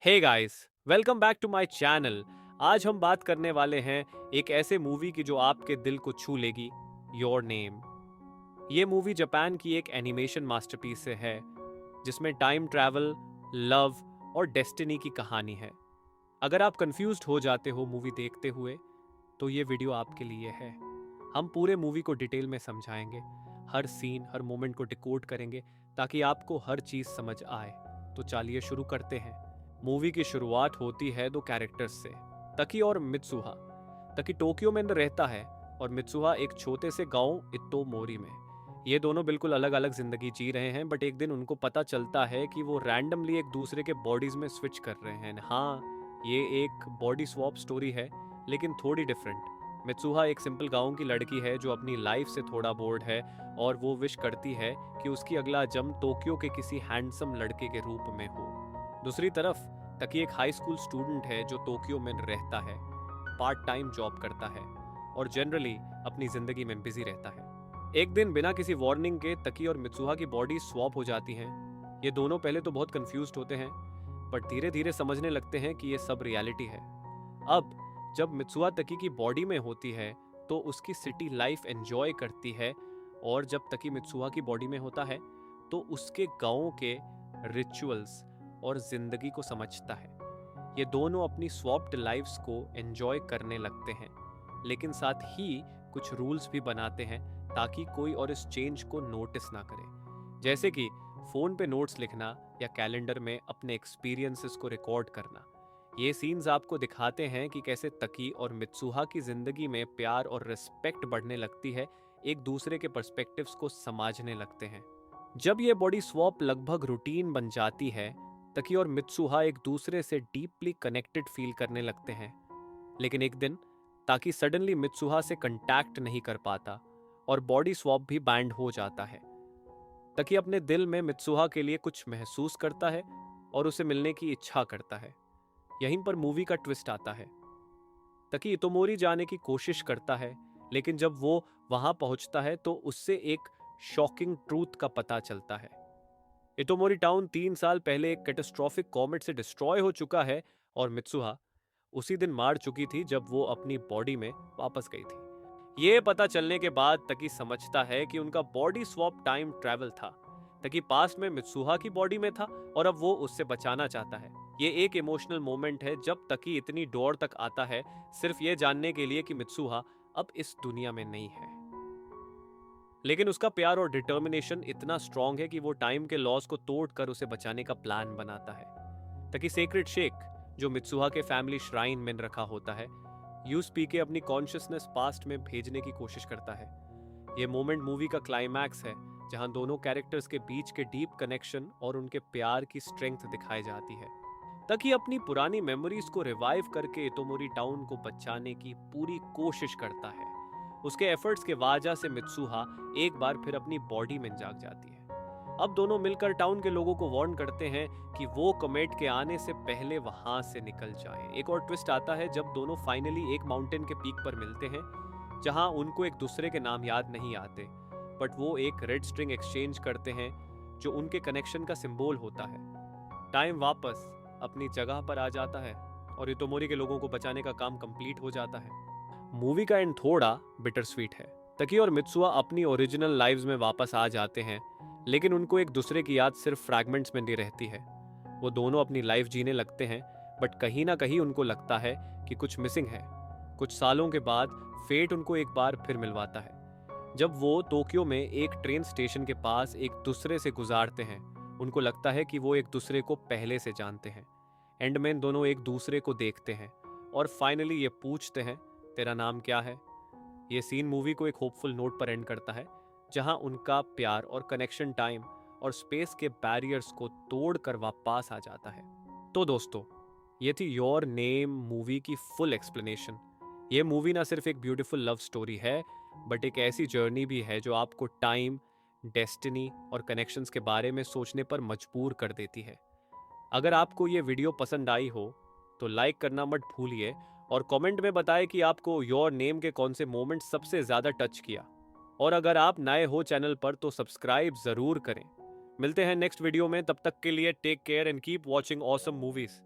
Hey guys, welcome back to my channel. आज हम बात करने वाले हैं एक ऐसे मूवी की जो आपके दिल को छू लेगी, योर नेम। ये मूवी जापान की एक एनिमेशन मास्टरपीस से है जिसमें टाइम ट्रैवल, लव और डेस्टिनी की कहानी है। अगर आप कंफ्यूज्ड हो जाते हो मूवी देखते हुए तो ये वीडियो आपके लिए है। हम पूरे मूवी को डिटेल में समझाएंगे, हर सीन हर मोमेंट को डिकोड करेंगे ताकि आपको हर चीज समझ आए। तो चलिए शुरू करते हैं। मूवी की शुरुआत होती है दो कैरेक्टर्स से, तकी और मित्सुहा। तकी टोक्यो में रहता है और मित्सुहा एक छोटे से गांव इत्तोमोरी में। ये दोनों बिल्कुल अलग अलग जिंदगी जी रहे हैं, बट एक दिन उनको पता चलता है कि वो रैंडमली एक दूसरे के बॉडीज में स्विच कर रहे हैं। हाँ, ये एक बॉडी स्वैप स्टोरी है, लेकिन थोड़ी डिफरेंट। मित्सुहा एक सिंपल गांव की लड़की है जो अपनी लाइफ से थोड़ा बोर्ड है और वो विश करती है कि उसकी अगला जन्म टोक्यो के किसी हैंडसम लड़के के रूप में हो। दूसरी तरफ तकी एक हाई स्कूल स्टूडेंट है जो टोक्यो में रहता है, पार्ट टाइम जॉब करता है और जनरली अपनी जिंदगी में बिजी रहता है। एक दिन बिना किसी वार्निंग के तकी और मित्सुहा की बॉडी स्वैप हो जाती हैं। ये दोनों पहले तो बहुत कंफ्यूज्ड होते हैं, बट धीरे धीरे समझने लगते हैं कि ये सब रियलिटी है। अब जब मित्सुहा तकी की बॉडी में होती है तो उसकी सिटी लाइफ एंजॉय करती है, और जब तकी मित्सुहा की बॉडी में होता है तो उसके गांव के रिचुअल्स और जिंदगी को समझता है। ये दोनों अपनी स्वैप्ड लाइफ्स को एंजॉय करने लगते हैं, लेकिन साथ ही कुछ रूल्स भी बनाते हैं ताकि कोई और इस चेंज को नोटिस ना करे। जैसे कि फोन पे नोट्स लिखना या कैलेंडर में अपने एक्सपीरियंसेस को रिकॉर्ड करना। ये सीन्स आपको दिखाते हैं कि कैसे तकी और मित्सुहा की जिंदगी में प्यार और रिस्पेक्ट बढ़ने लगती है, एक दूसरे के पर्सपेक्टिव्स को समझने लगते हैं। जब ये बॉडी स्वैप लगभग रूटीन बन जाती है, तकी और मित्सुहा एक दूसरे से डीपली कनेक्टेड फील करने लगते हैं। लेकिन एक दिन ताकि सडनली मित्सुहा से कंटैक्ट नहीं कर पाता और बॉडी स्वैप भी बैंड हो जाता है। तकी अपने दिल में मित्सुहा के लिए कुछ महसूस करता है और उसे मिलने की इच्छा करता है। यहीं पर मूवी का ट्विस्ट आता है। तकी इतोमोरी जाने की कोशिश करता है, लेकिन जब वो वहां पहुंचता है तो उससे एक शॉकिंग ट्रूथ का पता चलता है। इतोमोरी टाउन 3 साल पहले एक कैटास्ट्रोफिक कॉमेट से डिस्ट्रॉय हो चुका है और मित्सुहा उसी दिन मार चुकी थी जब वो अपनी बॉडी में वापस गई थी। ये पता चलने के बाद तकी समझता है कि उनका बॉडी स्वैप टाइम ट्रैवल था। तकी पास्ट में मित्सुहा की बॉडी में था और अब वो उससे बचाना चाहता है। ये एक इमोशनल मोमेंट है जब तकी इतनी डोर तक आता है, सिर्फ ये जानने के लिए कि मित्सुहा अब इस दुनिया में नहीं है। लेकिन उसका प्यार और डिटर्मिनेशन इतना स्ट्रांग है कि वो टाइम के लॉस को तोड़कर उसे बचाने का प्लान बनाता है। तकी सेक्रेट शेक जो मित्सुहा के फैमिली श्राइन में रखा होता है, यूज पी के अपनी कॉन्शियसनेस पास्ट में भेजने की कोशिश करता है। ये मोमेंट मूवी का क्लाइमैक्स है जहां दोनों कैरेक्टर्स के बीच के डीप कनेक्शन और उनके प्यार की स्ट्रेंथ दिखाई जाती है। तकी अपनी पुरानी मेमोरीज को रिवाइव करके इतोमोरी टाउन को बचाने की पूरी कोशिश करता है। उसके एफर्ट्स के वजह से मित्सुहा एक बार फिर अपनी बॉडी में जाग जाती है। अब दोनों मिलकर टाउन के लोगों को वार्न करते हैं कि वो कमेट के आने से पहले वहां से निकल जाएं। एक और ट्विस्ट आता है जब दोनों फाइनली एक माउंटेन के पीक पर मिलते हैं जहां उनको एक दूसरे के नाम याद नहीं आते, बट वो एक रेड स्ट्रिंग एक्सचेंज करते हैं जो उनके कनेक्शन का सिंबल होता है। टाइम वापस अपनी जगह पर आ जाता है और इतोमोरी के लोगों को बचाने का काम कंप्लीट हो जाता है। मूवी का एंड थोड़ा बिटर स्वीट है। तकी और मित्सुआ अपनी ओरिजिनल लाइव्स में वापस आ जाते हैं, लेकिन उनको एक दूसरे की याद सिर्फ फ्रैगमेंट्स में नहीं रहती है। वो दोनों अपनी लाइफ जीने लगते हैं, बट कहीं ना कहीं उनको लगता है कि कुछ मिसिंग है। कुछ सालों के बाद फेट उनको एक बार फिर मिलवाता है जब वो टोक्यो में एक ट्रेन स्टेशन के पास एक दूसरे से गुजारते हैं। उनको लगता है कि वो एक दूसरे को पहले से जानते हैं। एंड में दोनों एक दूसरे को देखते हैं और फाइनली ये पूछते हैं, तेरा नाम क्या है। ये सीन मूवी को एक होपफुल नोट पर एंड करता है जहां उनका प्यार और कनेक्शन टाइम और स्पेस के बैरियर्स को तोड़कर वापस आ जाता है। तो दोस्तों, ये थी योर नेम मूवी की फुल एक्सप्लेनेशन। ये मूवी ना सिर्फ एक ब्यूटीफुल लव स्टोरी है, बट एक ऐसी जर्नी भी है जो आपको टाइम, डेस्टिनी और कनेक्शंस के बारे में सोचने पर मजबूर कर देती है। अगर आपको ये वीडियो पसंद आई हो तो लाइक करना मत भूलिए और कमेंट में बताएं कि आपको योर नेम के कौन से मोमेंट सबसे ज्यादा टच किया। और अगर आप नए हो चैनल पर तो सब्सक्राइब जरूर करें। मिलते हैं नेक्स्ट वीडियो में, तब तक के लिए take care and keep watching awesome movies.